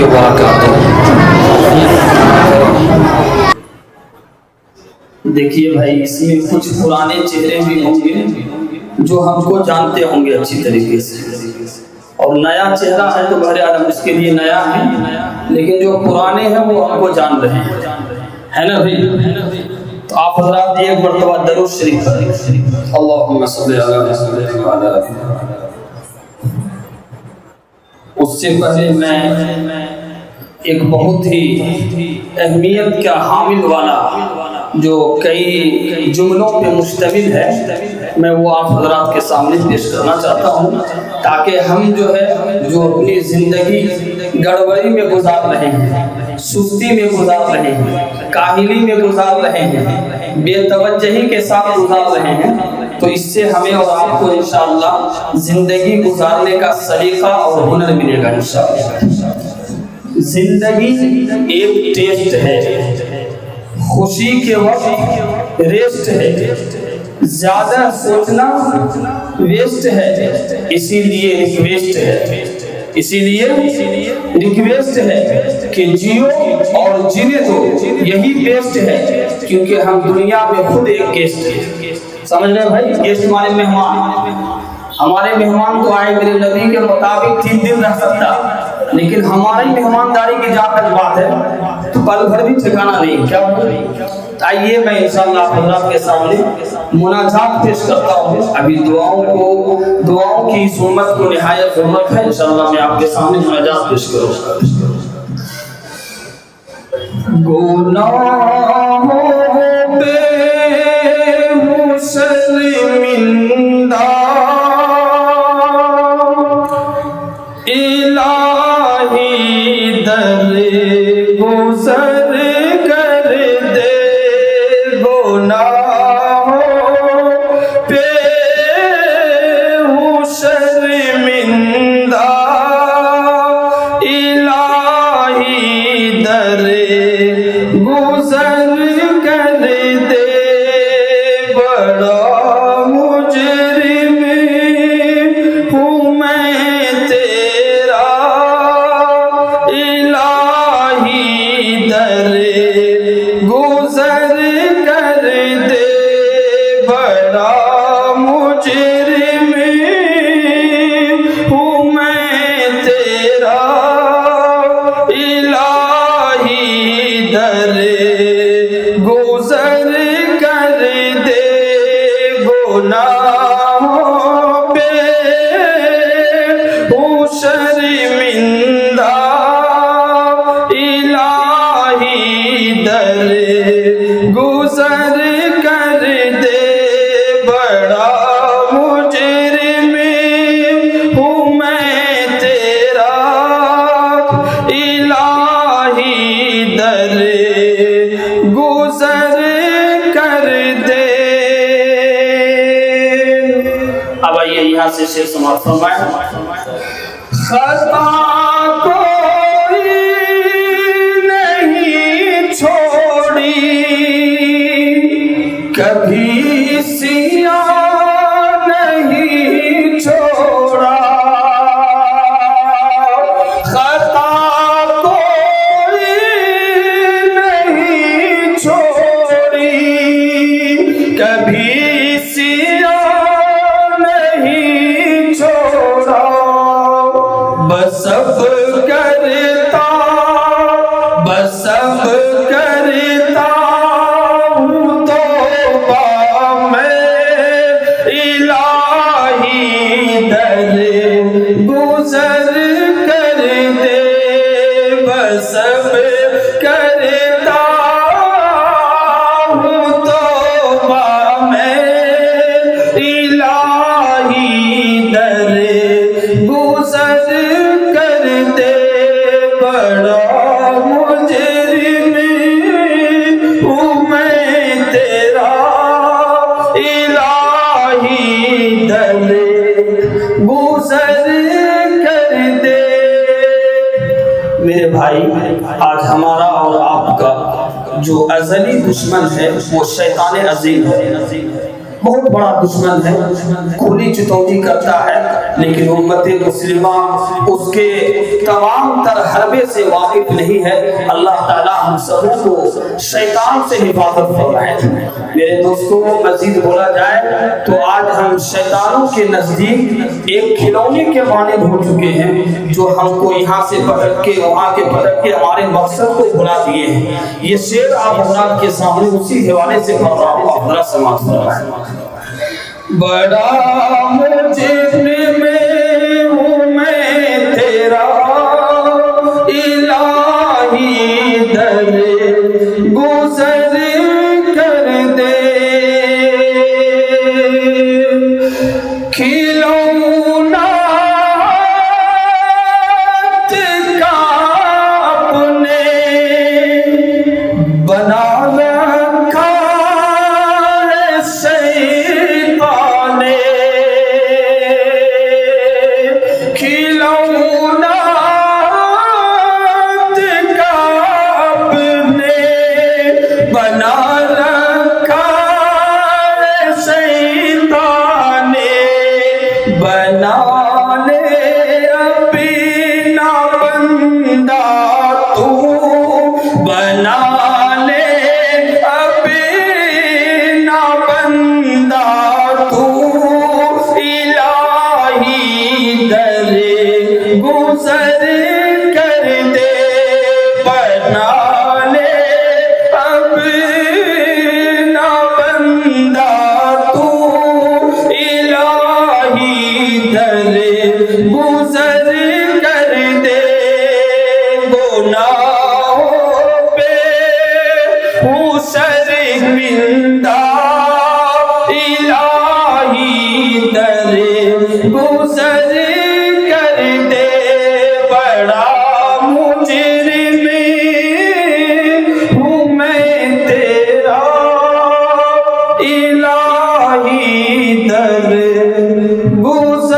وبرکاتہ۔ دیکھیے بھائی، اس میں کچھ پرانے چہرے بھی ہوں گے جو ہم کو جانتے ہوں گے اچھی طریقے سے، اور نیا چہرہ ہے تو بہرحال اس کے لیے نیا ہے، لیکن جو پرانے ہیں وہ ہم کو جان رہے ہیں، ہے نا بھائی؟ تو آپ حضرات ایک مرتبہ درود شریف پڑھیں، اللہم صلی علی محمد وعلی آل محمد۔ اس سے پہلے میں ایک بہت ہی اہمیت کا حامل والا جو کئی جملوں پہ مشتمل ہے، میں وہ آپ حضرات کے سامنے پیش کرنا چاہتا ہوں، تاکہ ہم جو اپنی زندگی گڑبڑی میں گزار رہے ہیں، سستی میں گزار رہے ہیں، کاہلی میں گزار رہے ہیں، بے توجہی کے ساتھ گزار رہے ہیں، تو اس سے ہمیں اور آپ کو انشاءاللہ زندگی گزارنے کا سلیقہ اور ہنر ملے گا انشاءاللہ۔ زندگی ایک ٹیسٹ ہے، خوشی کے وقت ریسٹ ہے، زیادہ سوچنا ویسٹ ہے، اسی لیے ریکویسٹ ہے کہ جیو اور جینے دو، یہی بیسٹ ہے، کیونکہ ہم دنیا میں خود ایک گیسٹ ہیں۔ سمجھ رہے بھائی؟ گیسٹ ہمارے مہمان، ہمارے مہمان تو آئے میرے نبی کے مطابق 3 دن رہ سکتا، لیکن ہماری مہمانداری کی جہاں تک بات ہے تو پل بھر بھی ٹھکانا نہیں، کیا آئیے میں انشاءاللہ حضرات کے سامنے مناجات پیش کرتا ہوں۔ ابھی دعاؤں کی سنت کو نہایت ضرورت ہے، انشاءاللہ میں آپ کے سامنے مناجات پیش کروں۔ گناہوں پہ شرمندہ الہی در گزر کر دے، گناہوں پہ ہوں شرمندہ الہی در گزر کر دے، بڑا مجرم ہوں میں تیرا الہی در گزر کر دے، بڑا مجرم ہوں میں تیرا الہی در گزر کر دے، گناہوں پہ ہوں شرمندہ الہی در گزر کر دے، بڑا مجرم ہوں میں تیرا الہی در گزر کر دے۔ اب آئیے یہاں سے شعر سماعت فرمائیں۔ خطا کوئی نہیں چھوڑی، کبھی سیاہ نہیں چھوڑا، خطا کوئی نہیں چھوڑی، کبھی سیاہ نہیں چھوڑا، بس اب کرتا ہوں توبہ میں الہی در گزر کر دے، بس اب کرتا ہوں توبہ میں الہی در گزر کر دے، بڑا مجرم ہوں میں تیرا الہی در گزر کر دے۔ میرے بھائی، آج ہمارا اور آپ کا جو ازلی دشمن ہے وہ شیطان عظیم ہے، بہت بڑا دشمن ہے، کھلی چتوتی کرتا ہے، لیکن امت مسلمہ اس کے تمام تر حربے سے واقف نہیں ہے۔ اللہ تعالیٰ ہم سبوں کو شیطان سے حفاظت فرمائے۔ میرے دوستوں، مزید بولا جائے تو آج ہم شیطانوں کے نزدیک ایک کھلونے کے مانند ہو چکے ہیں، جو ہم کو یہاں سے پٹک کے وہاں کے پٹک کے ہمارے مقصد کو بھلا دیے ہیں۔ یہ شعر آپ حضرات کے سامنے اسی حوالے سے پڑھ رہا ہوں، آپ ذرا سماعت فرمائیں۔ بڑا مجرم ہوں میں تیرا الہی، در گزر کر دے، کھلونا کا اپنے بنا رکھا ہے شیطان نے، کھلونا کا اپنے بنا رکھا ہے شیطان نے، بنا لے اپنا بندہ تو، بنا لے اپنا بندہ تو، الہی در گزر کر دے، بنا لے اپنا بندہ تو، الہی در گزر کر دے، گناہوں پہ ہوں شرمندہ، الہی در گزر کر دے، بڑا مجرم ہوں میں تیرا الہی، در گزر